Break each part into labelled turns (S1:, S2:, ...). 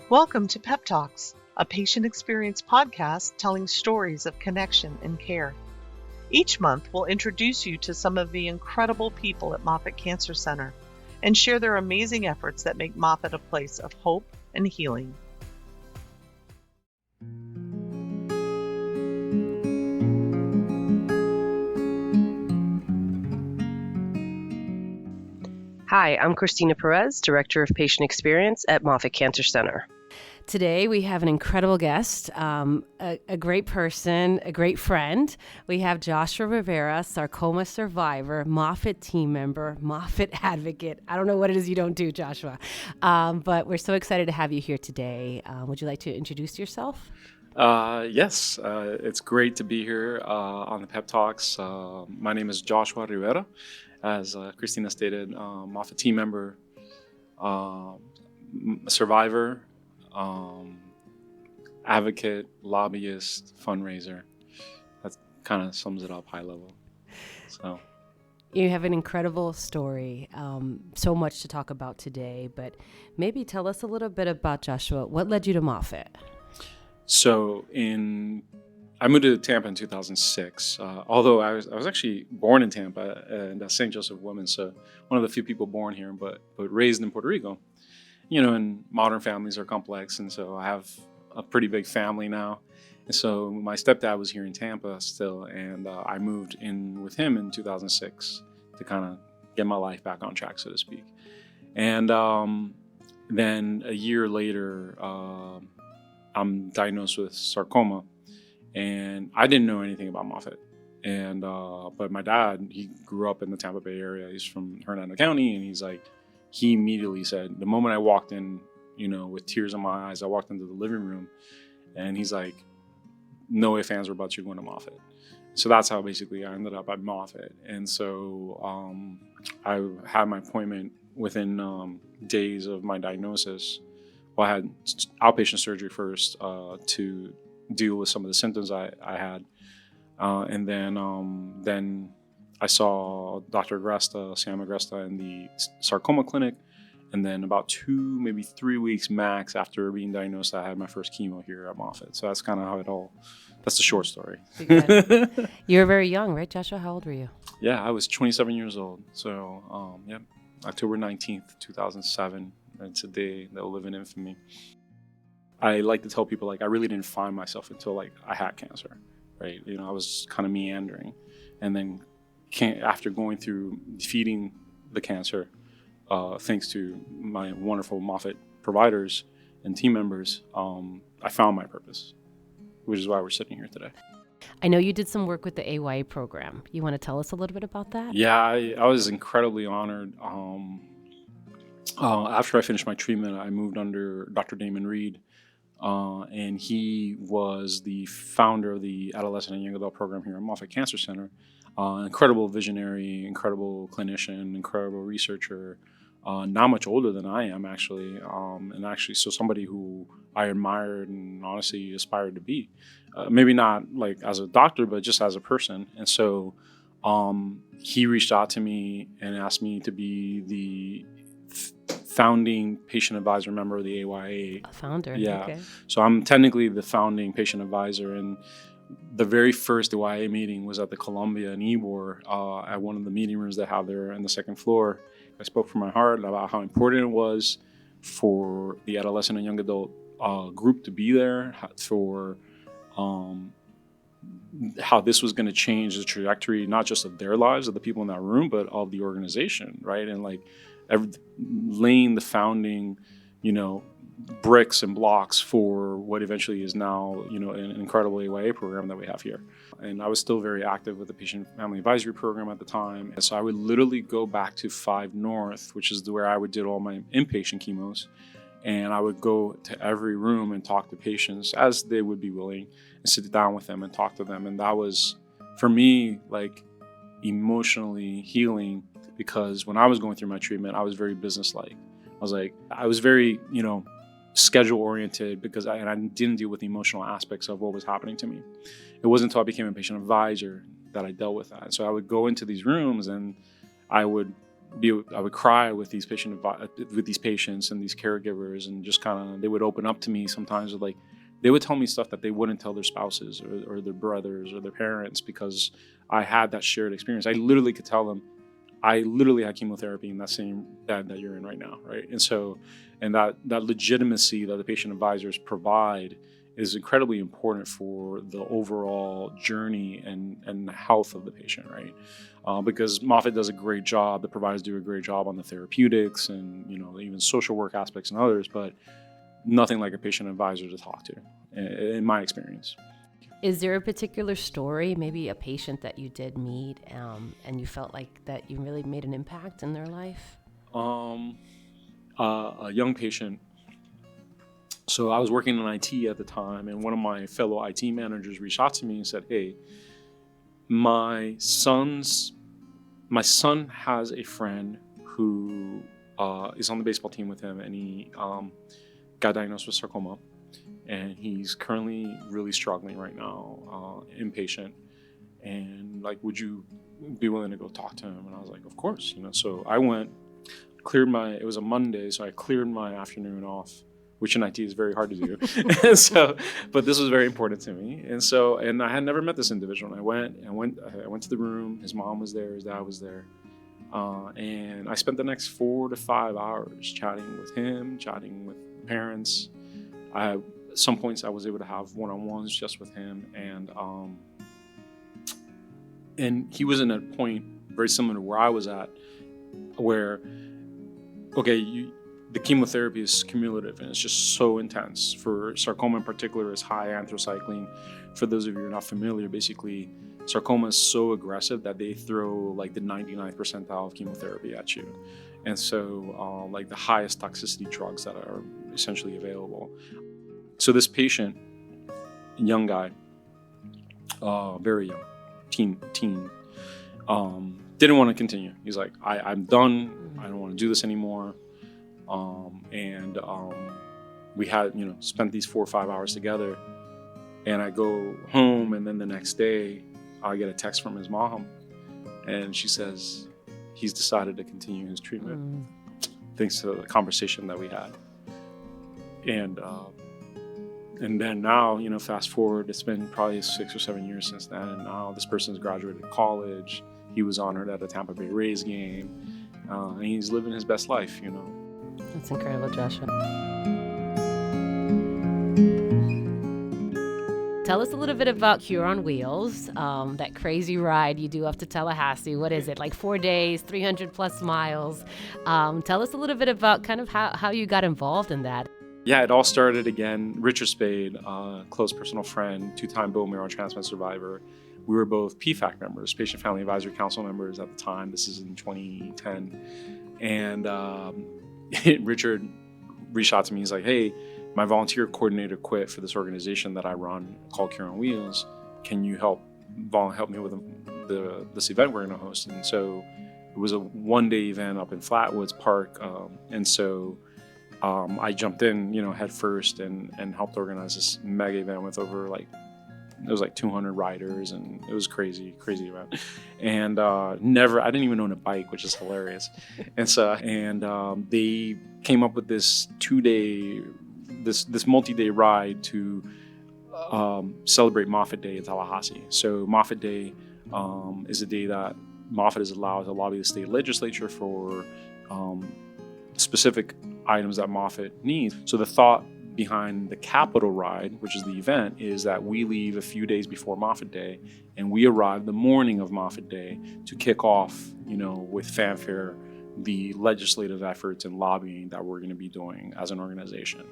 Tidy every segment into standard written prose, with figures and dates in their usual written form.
S1: Welcome to PEP Talks, a patient experience podcast telling stories of connection and care. Each month, we'll introduce you to some of the incredible people at Moffitt Cancer Center and share their amazing efforts that make Moffitt a place of hope and healing.
S2: Hi, I'm Christina Perez, Director of Patient Experience at Moffitt Cancer Center.
S3: Today we have an incredible guest, a great person, a great friend. We have Joshua Rivera, sarcoma survivor, Moffitt team member, Moffitt advocate. I don't know what it is you don't do, Joshua, but we're so excited to have you here today. Would you like to introduce yourself?
S4: Yes, it's great to be here on the PEP Talks. My name is Joshua Rivera. As Christina stated, Moffitt team member, survivor, advocate, lobbyist, fundraiser. That kind of sums it up high level. So,
S3: you have an incredible story, so much to talk about today, but maybe tell us a little bit about Joshua. What led you to Moffitt?
S4: So I moved to Tampa in 2006, although I was actually born in Tampa and St. Joseph Women's, so one of the few people born here, but raised in Puerto Rico. You know, and modern families are complex, and so I have a pretty big family now. And so my stepdad was here in Tampa still, and I moved in with him in 2006 to kind of get my life back on track, so to speak. And then a year later, I'm diagnosed with sarcoma, and I didn't know anything about Moffitt. And but my dad, he grew up in the Tampa Bay area. He's from Hernando County, and he immediately said, the moment I walked in, you know, with tears in my eyes, I walked into the living room, and he's like, no ifs, ands, or buts, you're going to Moffitt. So that's how basically I ended up at Moffitt. And so I had my appointment within days of my diagnosis. Well, I had outpatient surgery first to deal with some of the symptoms I had. And then I saw Dr. Agresta, Sam Agresta, in the sarcoma clinic. And then about 2, maybe 3 weeks max after being diagnosed, I had my first chemo here at Moffitt. So that's kind of how that's the short story.
S3: You were very young, right, Joshua? How old were you?
S4: Yeah, I was 27 years old. So, October 19th, 2007. It's a day that will live in infamy. I like to tell people, I really didn't find myself until, I had cancer, right? You know, I was kind of meandering. And then after going through defeating the cancer, thanks to my wonderful Moffitt providers and team members, I found my purpose, which is why we're sitting here today.
S3: I know you did some work with the AYA program. You want to tell us a little bit about that?
S4: Yeah, I was incredibly honored. After I finished my treatment, I moved under Dr. Damon Reed, and he was the founder of the Adolescent and Young Adult program here at Moffitt Cancer Center. Incredible visionary, incredible clinician, incredible researcher, not much older than I am actually, so somebody who I admired and honestly aspired to be. Maybe not as a doctor, but just as a person. And so he reached out to me and asked me to be the founding patient advisor member of the AYA.
S3: A founder,
S4: yeah.
S3: Okay.
S4: So I'm technically the founding patient advisor, and the very first AYA meeting was at the Columbia in Ybor, at one of the meeting rooms they have there on the second floor. I spoke from my heart about how important it was for the adolescent and young adult group to be there, for how this was going to change the trajectory, not just of their lives, of the people in that room, but of the organization, right? And laying the founding, bricks and blocks for what eventually is now, an incredible AYA program that we have here. And I was still very active with the Patient Family Advisory Program at the time. And so I would literally go back to 5 North, which is where I would do all my inpatient chemos. And I would go to every room and talk to patients as they would be willing and sit down with them and talk to them. And that was, for me, emotionally healing, because when I was going through my treatment, I was very businesslike. I was very, schedule oriented because I didn't deal with the emotional aspects of what was happening to me. It wasn't until I became a patient advisor that I dealt with that. So I would go into these rooms and I would would cry with these patients and these caregivers, and just kind of, they would open up to me sometimes with, like, they would tell me stuff that they wouldn't tell their spouses or their brothers or their parents, because I had that shared experience. I literally could tell them, I literally had chemotherapy in that same bed that you're in right now, right? And so, and that legitimacy that the patient advisors provide is incredibly important for the overall journey and health of the patient, right? Because Moffitt does a great job, the providers do a great job on the therapeutics and, even social work aspects and others, but nothing like a patient advisor to talk to, in my experience.
S3: Is there a particular story, maybe a patient that you did meet, and you felt like that you really made an impact in their life?
S4: A young patient. So I was working in IT at the time, and one of my fellow IT managers reached out to me and said, "Hey, my son has a friend who is on the baseball team with him, and he got diagnosed with sarcoma, and he's currently really struggling right now, inpatient. And like, would you be willing to go talk to him?" And I was like, "Of course." So I went, it was a Monday, so I cleared my afternoon off, which in IT is very hard to do. But this was very important to me. And I had never met this individual. And I went to the room. His mom was there. His dad was there. And I spent the next 4 to 5 hours chatting with him, chatting with parents. At some points I was able to have one-on-ones just with him. And he was in a point very similar to where I was at, where, okay, the chemotherapy is cumulative and it's just so intense. For sarcoma in particular, it's high anthracycline. For those of you who are not familiar, basically, sarcoma is so aggressive that they throw like the 99th percentile of chemotherapy at you. And so like the highest toxicity drugs that are essentially available. So this patient, young guy, very young, teen, didn't want to continue. He's like, I'm done. I don't want to do this anymore. We had, spent these 4 or 5 hours together, and I go home, and then the next day I get a text from his mom, and she says he's decided to continue his treatment thanks to the conversation that we had. And then now, fast forward, it's been probably 6 or 7 years since then, and now this person's graduated college. He was honored at a Tampa Bay Rays game, and he's living his best life,
S3: That's incredible, Joshua. Tell us a little bit about Cure on Wheels, that crazy ride you do up to Tallahassee. What is it, like 4 days, 300 plus miles? Tell us a little bit about kind of how you got involved in that.
S4: Yeah, it all started again. Richard Spade, close personal friend, 2-time bone marrow transplant survivor. We were both PFAC members, Patient Family Advisory Council members at the time. This is in 2010. And Richard reached out to me. He's like, "Hey, my volunteer coordinator quit for this organization that I run called Cure on Wheels. Can you help me with this event we're going to host?" And so it was a 1-day event up in Flatwoods Park. And so I jumped in, head first and helped organize this mega event with over it was like 200 riders, and it was crazy event. And I didn't even own a bike, which is hilarious. And they came up with this 2-day, this multi-day ride to celebrate Moffitt Day in Tallahassee. So Moffitt Day is a day that Moffitt is allowed to lobby the state legislature for specific items that Moffitt needs. So the thought behind the Capitol Ride, which is the event, is that we leave a few days before Moffitt Day and we arrive the morning of Moffitt Day to kick off, with fanfare, the legislative efforts and lobbying that we're going to be doing as an organization.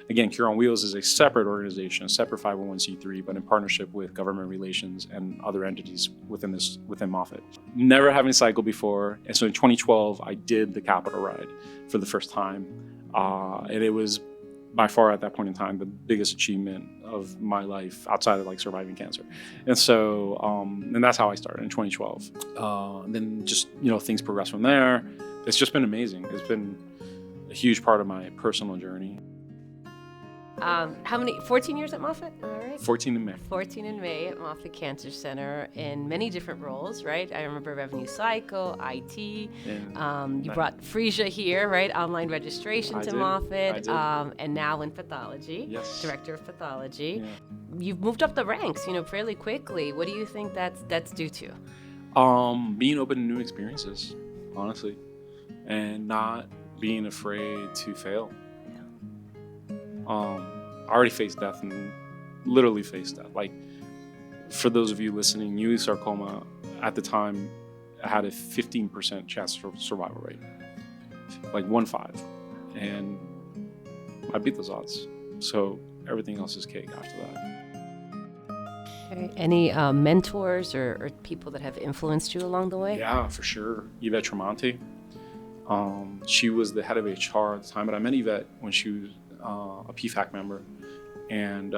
S4: Again, Cure on Wheels is a separate organization, a separate 501c3, but in partnership with government relations and other entities within Moffitt. Never having cycled before, and so in 2012, I did the Capitol Ride for the first time, and it was by far at that point in time the biggest achievement of my life outside of surviving cancer. And so, and that's how I started in 2012. And then just, things progressed from there. It's just been amazing. It's been a huge part of my personal journey.
S3: How many? 14 years at Moffitt, am I right?
S4: 14 in May.
S3: 14 in May at Moffitt Cancer Center in many different roles, right? I remember revenue cycle, IT. You brought Frisia here, right? Online registration to Moffitt. And now in pathology.
S4: Yes.
S3: Director of pathology.
S4: Yeah.
S3: You've moved up the ranks, fairly quickly. What do you think that's due to?
S4: Being open to new experiences, honestly, and not being afraid to fail. I already faced death and literally faced death. Like, for those of you listening, Ewing sarcoma at the time had a 15% chance of survival rate, like 1-5, and I beat those odds. So everything else is cake after that.
S3: Okay. Any mentors or people that have influenced you along the way?
S4: Yeah, for sure. Yvette Tremonti. She was the head of HR at the time, but I met Yvette when she was a PFAC member, and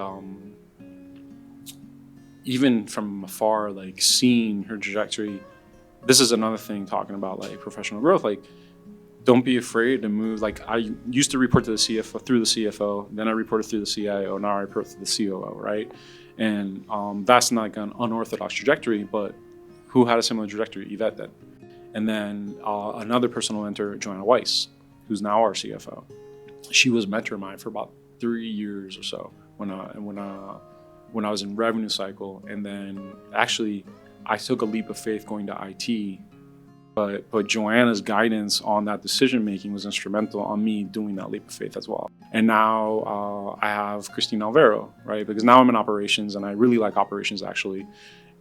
S4: even from afar, like, seeing her trajectory. This is another thing, talking about like professional growth. Like, don't be afraid to move. Like, I used to report to the CFO through the CFO, then I reported through the CIO, now I report to the COO, right? And that's not like an unorthodox trajectory, but who had a similar trajectory? Yvette did. And then another personal mentor, Joanna Weiss, who's now our CFO. She was a mentor of mine for about 3 years or so when I was in revenue cycle, and then actually I took a leap of faith going to IT, but Joanna's guidance on that decision making was instrumental on me doing that leap of faith as well. And now I have Christine Alvaro, right? Because now I'm in operations, and I really like operations actually.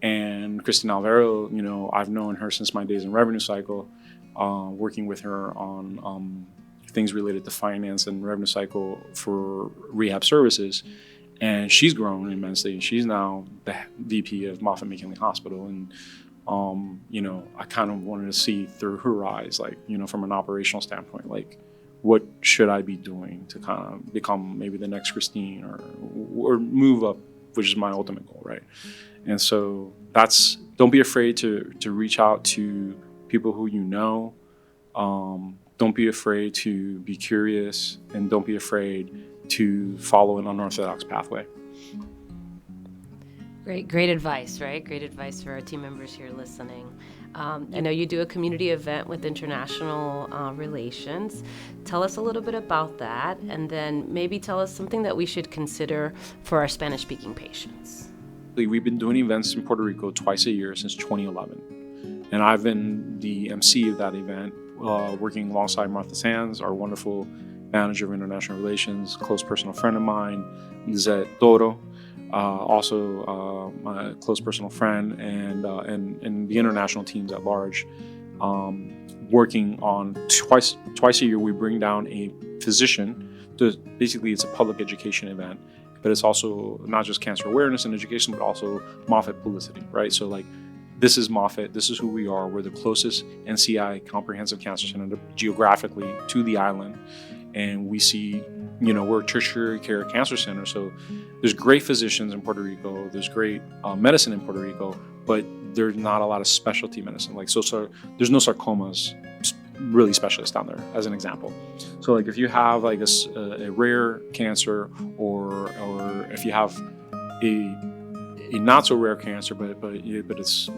S4: And Christine Alvaro, I've known her since my days in revenue cycle, working with her on things related to finance and revenue cycle for rehab services. And she's grown immensely. She's now the VP of Moffitt McKinley Hospital. And, I kind of wanted to see through her eyes, like, from an operational standpoint, like, what should I be doing to kind of become maybe the next Christine or move up, which is my ultimate goal, right? And so don't be afraid to reach out to people who you know. Don't be afraid to be curious, and don't be afraid to follow an unorthodox pathway.
S3: Great advice, right? Great advice for our team members here listening. I know you do a community event with international relations. Tell us a little bit about that, and then maybe tell us something that we should consider for our Spanish-speaking patients.
S4: We've been doing events in Puerto Rico twice a year since 2011, and I've been the MC of that event, working alongside Martha Sands, our wonderful manager of international relations, close personal friend of mine, Lizette Toro, also my close personal friend, and the international teams at large, working on twice a year. We bring down a physician. Basically, it's a public education event, but it's also not just cancer awareness and education, but also Moffitt publicity, right? So, like, this is Moffitt, this is who we are. We're the closest NCI comprehensive cancer center geographically to the island. And we see, we're a tertiary care cancer center. So there's great physicians in Puerto Rico. There's great medicine in Puerto Rico, but there's not a lot of specialty medicine. Like, so there's no sarcomas really specialists down there, as an example. So, like, if you have like a rare cancer, or if you have a not so rare cancer, but it's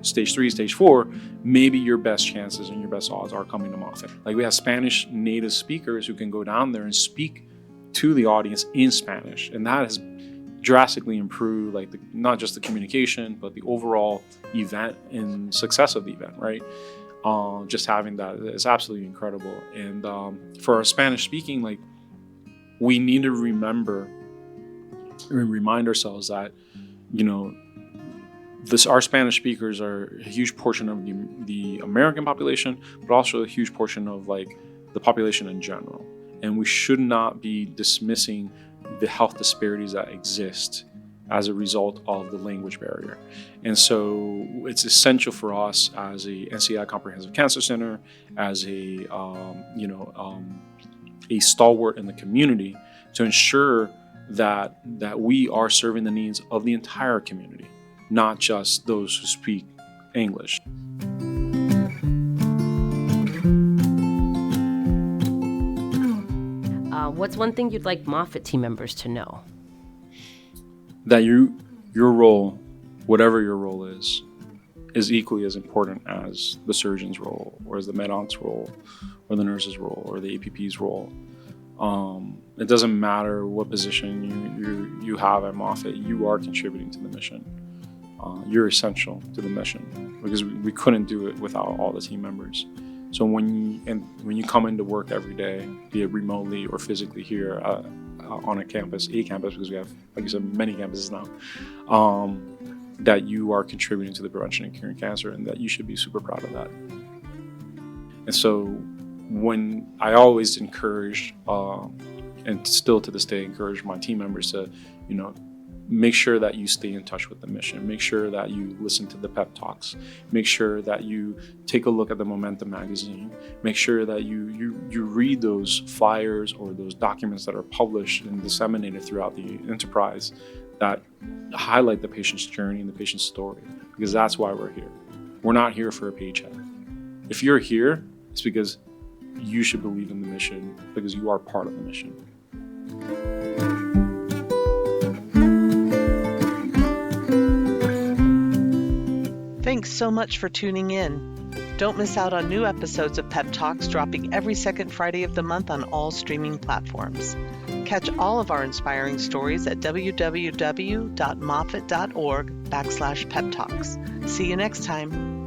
S4: stage 3, stage 4, maybe your best chances and your best odds are coming to Moffitt. Like, we have Spanish native speakers who can go down there and speak to the audience in Spanish, and that has drastically improved not just the communication, but the overall event and success of the event, right? Just having that is absolutely incredible. And for our Spanish speaking, like, we need to remind ourselves that our Spanish speakers are a huge portion of the American population, but also a huge portion of like the population in general. And we should not be dismissing the health disparities that exist as a result of the language barrier. And so it's essential for us as a NCI Comprehensive Cancer Center, as a stalwart in the community, to ensure that we are serving the needs of the entire community, not just those who speak English.
S3: What's one thing you'd like Moffitt team members to know?
S4: That your role, whatever your role is equally as important as the surgeon's role, or as the med-oncs role, or the nurse's role, or the APP's role. It doesn't matter what position you have at Moffitt, you are contributing to the mission. You're essential to the mission, because we couldn't do it without all the team members. So when you come into work every day, be it remotely or physically here on a campus, because we have, like you said, many campuses now, that you are contributing to the prevention and curing cancer, and that you should be super proud of that. And so when I always encouraged, and still to this day encourage my team members to, make sure that you stay in touch with the mission. Make sure that you listen to the PEP Talks. Make sure that you take a look at the Momentum magazine. Make sure that you read those flyers or those documents that are published and disseminated throughout the enterprise that highlight the patient's journey and the patient's story, because that's why we're here. We're not here for a paycheck. If you're here, it's because you should believe in the mission, because you are part of the mission.
S1: Thanks so much for tuning in. Don't miss out on new episodes of PEP Talks dropping every second Friday of the month on all streaming platforms. Catch all of our inspiring stories at www.moffitt.org/PEP Talks. See you next time.